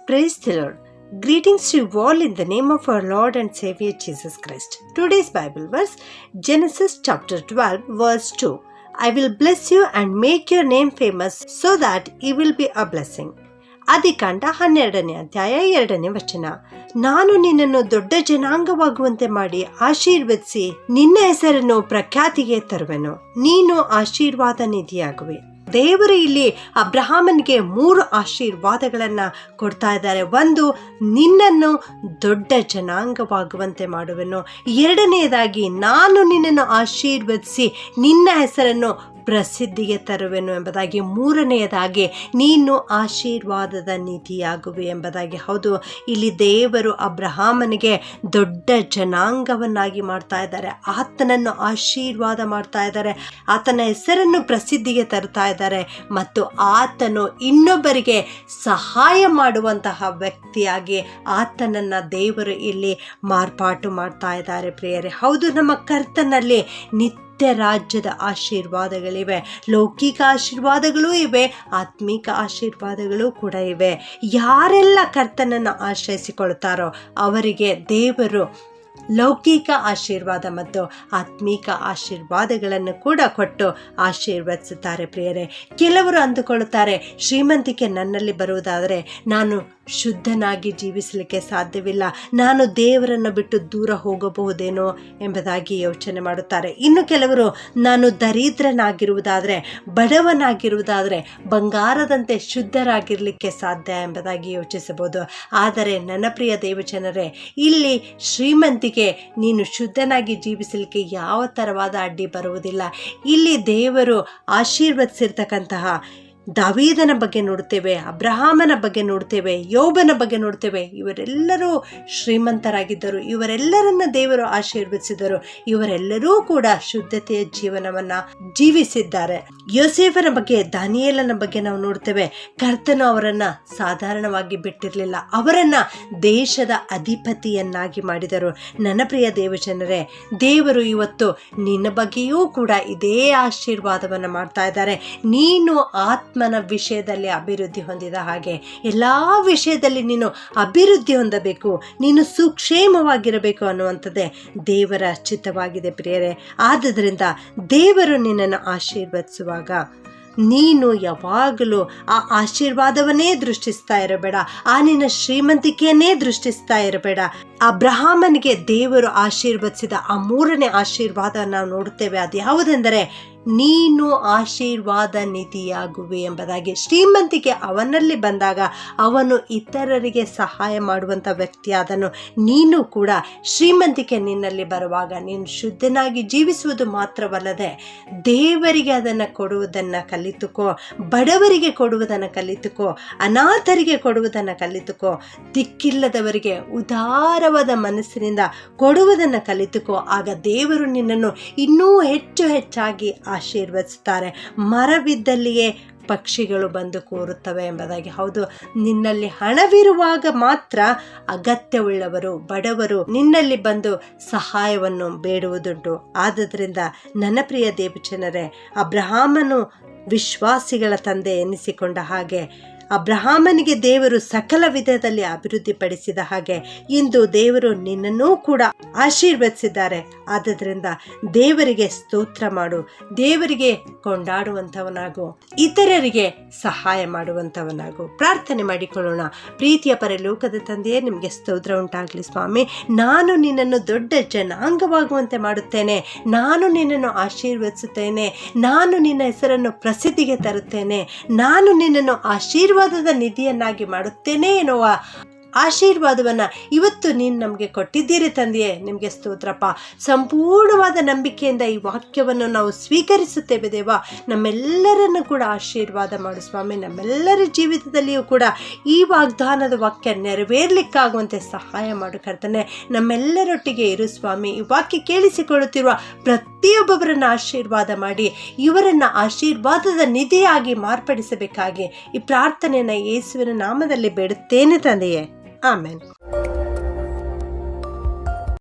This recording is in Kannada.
Praise the Lord. Greetings to you all in the name of our Lord and Savior Jesus Christ. Today's Bible verse, Genesis chapter 12 verse 2. I will bless you and make your name famous so that you will be a blessing. ಆದಿಕಾಂಡ 12ನೇ ಅಧ್ಯಾಯ 2ನೇ ವಚನ. ನಾನು ನಿನ್ನನ್ನು ದೊಡ್ಡ ಜನಾಂಗವಾಗುವಂತೆ ಮಾಡಿ ಆಶೀರ್ವದಿಸಿ ನಿನ್ನ ಹೆಸರನ್ನು ಪ್ರಖ್ಯಾತಿಗೆ ತರುವೆನು. ನೀನು ಆಶೀರ್ವಾದ ನಿಧಿಯಾಗುವೆ. ದೇವರು ಇಲ್ಲಿ ಅಬ್ರಹಾಮನಿಗೆ 3 ಆಶೀರ್ವಾದಗಳನ್ನು ಕೊಡ್ತಾ ಇದ್ದಾರೆ. 1, ನಿನ್ನನ್ನು ದೊಡ್ಡ ಜನಾಂಗವಾಗುವಂತೆ ಮಾಡುವೆನು. 2ನೇದಾಗಿ, ನಾನು ನಿನ್ನನ್ನು ಆಶೀರ್ವದಿಸಿ ನಿನ್ನ ಹೆಸರನ್ನು ಪ್ರಸಿದ್ಧಿಗೆ ತರುವೆನು ಎಂಬುದಾಗಿ. 3ನೇದಾಗಿ, ನೀನು ಆಶೀರ್ವಾದದ ನಿಧಿಯಾಗುವೆ ಎಂಬುದಾಗಿ. ಹೌದು, ಇಲ್ಲಿ ದೇವರು ಅಬ್ರಹಾಮನಿಗೆ ದೊಡ್ಡ ಜನಾಂಗವನ್ನಾಗಿ ಮಾಡ್ತಾ ಇದ್ದಾರೆ. ಆತನನ್ನು ಆಶೀರ್ವಾದ ಮಾಡ್ತಾ ಇದ್ದಾರೆ. ಆತನ ಹೆಸರನ್ನು ಪ್ರಸಿದ್ಧಿಗೆ ತರ್ತಾ ಇದ್ದಾರೆ ಮತ್ತು ಆತನು ಇನ್ನೊಬ್ಬರಿಗೆ ಸಹಾಯ ಮಾಡುವಂತಹ ವ್ಯಕ್ತಿಯಾಗಿ ಆತನನ್ನು ದೇವರು ಇಲ್ಲಿ ಮಾರ್ಪಾಟು ಮಾಡ್ತಾ ಇದ್ದಾರೆ ಪ್ರಿಯರೇ. ಹೌದು, ನಮ್ಮ ಕರ್ತನಲ್ಲಿ ನಿತ್ಯ ರಾಜ್ಯದ ಆಶೀರ್ವಾದಗಳಿವೆ. ಲೌಕಿಕ ಆಶೀರ್ವಾದಗಳೂ ಇವೆ, ಆತ್ಮಿಕ ಆಶೀರ್ವಾದಗಳು ಕೂಡ ಇವೆ. ಯಾರೆಲ್ಲ ಕರ್ತನನ್ನು ಆಶ್ರಯಿಸಿಕೊಳ್ತಾರೋ ಅವರಿಗೆ ದೇವರು ಲೌಕಿಕ ಆಶೀರ್ವಾದ ಮತ್ತು ಆತ್ಮಿಕ ಆಶೀರ್ವಾದಗಳನ್ನು ಕೂಡ ಕೊಟ್ಟು ಆಶೀರ್ವದಿಸುತ್ತಾರೆ ಪ್ರಿಯರೇ. ಕೆಲವರು ಅಂದುಕೊಳ್ಳುತ್ತಾರೆ, ಶ್ರೀಮಂತಿಕೆ ನನ್ನಲ್ಲಿ ಬರುವುದಾದರೆ ನಾನು ಶುದ್ಧನಾಗಿ ಜೀವಿಸಲಿಕ್ಕೆ ಸಾಧ್ಯವಿಲ್ಲ, ನಾನು ದೇವರನ್ನು ಬಿಟ್ಟು ದೂರ ಹೋಗಬಹುದೇನೋ ಎಂಬುದಾಗಿ ಯೋಚನೆ ಮಾಡುತ್ತಾರೆ. ಇನ್ನು ಕೆಲವರು, ನಾನು ದರಿದ್ರನಾಗಿರುವುದಾದರೆ, ಬಡವನಾಗಿರುವುದಾದರೆ ಬಂಗಾರದಂತೆ ಶುದ್ಧರಾಗಿರಲಿಕ್ಕೆ ಸಾಧ್ಯ ಎಂಬುದಾಗಿ ಯೋಚಿಸಬಹುದು. ಆದರೆ ನನ್ನ ಪ್ರಿಯ ದೇವಜನರೇ, ಇಲ್ಲಿ ಶ್ರೀಮಂತಿಕೆ ನೀನು ಶುದ್ಧನಾಗಿ ಜೀವಿಸಲಿಕ್ಕೆ ಯಾವ ಥರವಾದ ಅಡ್ಡಿ ಬರುವುದಿಲ್ಲ. ಇಲ್ಲಿ ದೇವರು ಆಶೀರ್ವದಿಸಿರ್ತಕ್ಕಂತಹ ದಾವೀದನ ಬಗ್ಗೆ ನೋಡ್ತೇವೆ, ಅಬ್ರಹಾಮನ ಬಗ್ಗೆ ನೋಡ್ತೇವೆ, ಯೋಬನ ಬಗ್ಗೆ ನೋಡ್ತೇವೆ. ಇವರೆಲ್ಲರೂ ಶ್ರೀಮಂತರಾಗಿದ್ದರು. ಇವರೆಲ್ಲರನ್ನ ದೇವರು ಆಶೀರ್ವದಿಸಿದರು. ಇವರೆಲ್ಲರೂ ಕೂಡ ಶುದ್ಧತೆಯ ಜೀವನವನ್ನ ಜೀವಿಸಿದ್ದಾರೆ. ಯೋಸೇಫನ ಬಗ್ಗೆ, ದಾನಿಯೇಲನ ಬಗ್ಗೆ ನಾವು ನೋಡ್ತೇವೆ. ಕರ್ತನು ಅವರನ್ನ ಸಾಧಾರಣವಾಗಿ ಬಿಟ್ಟಿರಲಿಲ್ಲ, ಅವರನ್ನ ದೇಶದ ಅಧಿಪತಿಯನ್ನಾಗಿ ಮಾಡಿದರು. ನನ್ನ ಪ್ರಿಯ ದೇವಜನರೇ, ದೇವರು ಇವತ್ತು ನಿನ್ನ ಬಗ್ಗೆಯೂ ಕೂಡ ಇದೇ ಆಶೀರ್ವಾದವನ್ನು ಮಾಡ್ತಾ ಇದ್ದಾರೆ. ನೀನು ಆತ್ಮನ ವಿಷಯದಲ್ಲಿ ಅಭಿವೃದ್ಧಿ ಹೊಂದಿದ ಹಾಗೆ ಎಲ್ಲ ವಿಷಯದಲ್ಲಿ ನೀನು ಅಭಿವೃದ್ಧಿ ಹೊಂದಬೇಕು, ನೀನು ಸುಕ್ಷೇಮವಾಗಿರಬೇಕು ಅನ್ನುವಂಥದ್ದೇ ದೇವರ ಚಿತ್ತವಾಗಿದೆ ಪ್ರಿಯರೇ. ಆದುದರಿಂದ ದೇವರು ನಿನ್ನನ್ನು ಆಶೀರ್ವದಿಸುವಾಗ ನೀನು ಯಾವಾಗಲೂ ಆ ಆಶೀರ್ವಾದವನ್ನೇ ದೃಷ್ಟಿಸ್ತಾ ಇರಬೇಡ, ಆ ನಿನ್ನ ಶ್ರೀಮಂತಿಕೆಯನ್ನೇ ದೃಷ್ಟಿಸ್ತಾ ಇರಬೇಡ. ಅಬ್ರಹಾಮನಿಗೆ ದೇವರು ಆಶೀರ್ವದಿಸಿದ ಆ 3ನೇ ಆಶೀರ್ವಾದ ನಾವು ನೋಡುತ್ತೇವೆ. ಅದು ಯಾವುದೆಂದರೆ, ನೀನು ಆಶೀರ್ವಾದ ನಿಧಿಯಾಗುವೆ ಎಂಬುದಾಗಿ. ಶ್ರೀಮಂತಿಕೆ ಅವನಲ್ಲಿ ಬಂದಾಗ ಅವನು ಇತರರಿಗೆ ಸಹಾಯ ಮಾಡುವಂಥ ವ್ಯಕ್ತಿಯಾದನು. ನೀನು ಕೂಡ ಶ್ರೀಮಂತಿಕೆ ನಿನ್ನಲ್ಲಿ ಬರುವಾಗ ನೀನು ಶುದ್ಧನಾಗಿ ಜೀವಿಸುವುದು ಮಾತ್ರವಲ್ಲದೆ ದೇವರಿಗೆ ಅದನ್ನು ಕೊಡುವುದನ್ನು ಕಲಿತುಕೋ, ಬಡವರಿಗೆ ಕೊಡುವುದನ್ನು ಕಲಿತುಕೋ, ಅನಾಥರಿಗೆ ಕೊಡುವುದನ್ನು ಕಲಿತುಕೋ, ದಿಕ್ಕಿಲ್ಲದವರಿಗೆ ಉದಾರವಾದ ಮನಸ್ಸಿನಿಂದ ಕೊಡುವುದನ್ನು ಕಲಿತುಕೋ. ಆಗ ದೇವರು ನಿನ್ನನ್ನು ಇನ್ನೂ ಹೆಚ್ಚು ಹೆಚ್ಚಾಗಿ ಆಶೀರ್ವದಿಸುತ್ತಾರೆ. ಮರವಿದ್ದಲ್ಲಿಯೇ ಪಕ್ಷಿಗಳು ಬಂದು ಕೂರುತ್ತವೆ ಎಂಬುದಾಗಿ. ಹೌದು, ನಿನ್ನಲ್ಲಿ ಹಣವಿರುವಾಗ ಮಾತ್ರ ಅಗತ್ಯವುಳ್ಳವರು, ಬಡವರು ನಿನ್ನಲ್ಲಿ ಬಂದು ಸಹಾಯವನ್ನು ಬೇಡುವುದುಂಟು. ಆದುದರಿಂದ ನನ್ನ ಪ್ರಿಯ ದೇವಜನರೇ, ಅಬ್ರಹಾಮನು ವಿಶ್ವಾಸಿಗಳ ತಂದೆ ಎನಿಸಿಕೊಂಡ ಹಾಗೆ, ಅಬ್ರಹಾಮನಿಗೆ ದೇವರು ಸಕಲ ವಿಧದಲ್ಲಿ ಅಭಿವೃದ್ಧಿಪಡಿಸಿದ ಹಾಗೆ ಇಂದು ದೇವರು ನಿನ್ನನ್ನೂ ಕೂಡ ಆಶೀರ್ವದಿಸಿದ್ದಾರೆ. ಆದುದರಿಂದ ದೇವರಿಗೆ ಸ್ತೋತ್ರ ಮಾಡು, ದೇವರಿಗೆ ಕೊಂಡಾಡುವಂಥವನಾಗು, ಇತರರಿಗೆ ಸಹಾಯ ಮಾಡುವಂಥವನಾಗು. ಪ್ರಾರ್ಥನೆ ಮಾಡಿಕೊಳ್ಳೋಣ. ಪ್ರೀತಿಯ ಪರಲೋಕದ ತಂದೆಯೇ, ನಿಮಗೆ ಸ್ತೋತ್ರ ಉಂಟಾಗಲಿ ಸ್ವಾಮಿ. ನಾನು ನಿನ್ನನ್ನು ದೊಡ್ಡ ಜನಾಂಗವಾಗುವಂತೆ ಮಾಡುತ್ತೇನೆ, ನಾನು ನಿನ್ನನ್ನು ಆಶೀರ್ವದಿಸುತ್ತೇನೆ, ನಾನು ನಿನ್ನ ಹೆಸರನ್ನು ಪ್ರಸಿದ್ಧಿಗೆ ತರುತ್ತೇನೆ, ನಾನು ನಿನ್ನನ್ನು ಆಶೀರ್ವಾದದ ನಿಧಿಯನ್ನಾಗಿ ಮಾಡುತ್ತೇನೆ ಎನ್ನುವ ಆಶೀರ್ವಾದವನ್ನು ಇವತ್ತು ನೀನು ನಮಗೆ ಕೊಟ್ಟಿದ್ದೀರಿ ತಂದೆಯೇ. ನಿಮಗೆ ಸ್ತೋತ್ರಪ್ಪ. ಸಂಪೂರ್ಣವಾದ ನಂಬಿಕೆಯಿಂದ ಈ ವಾಕ್ಯವನ್ನು ನಾವು ಸ್ವೀಕರಿಸುತ್ತೇವೆ ದೇವ. ನಮ್ಮೆಲ್ಲರನ್ನು ಕೂಡ ಆಶೀರ್ವಾದ ಮಾಡು ಸ್ವಾಮಿ. ನಮ್ಮೆಲ್ಲರ ಜೀವಿತದಲ್ಲಿಯೂ ಕೂಡ ಈ ವಾಗ್ದಾನದ ವಾಕ್ಯ ನೆರವೇರಲಿಕ್ಕಾಗುವಂತೆ ಸಹಾಯ ಮಾಡು ಕರ್ತನೆ. ನಮ್ಮೆಲ್ಲರೊಟ್ಟಿಗೆ ಇರು ಸ್ವಾಮಿ. ಈ ವಾಕ್ಯ ಕೇಳಿಸಿಕೊಳ್ಳುತ್ತಿರುವ ಪ್ರತಿಯೊಬ್ಬೊಬ್ಬರನ್ನು ಆಶೀರ್ವಾದ ಮಾಡಿ ಇವರನ್ನು ಆಶೀರ್ವಾದದ ನಿಧಿಯಾಗಿ ಮಾರ್ಪಡಿಸಬೇಕಾಗಿ ಈ ಪ್ರಾರ್ಥನೆಯನ್ನು ಯೇಸುವಿನ ನಾಮದಲ್ಲಿ ಬೇಡುತ್ತೇನೆ ತಂದೆಯೇ. ಆಮೆನ್.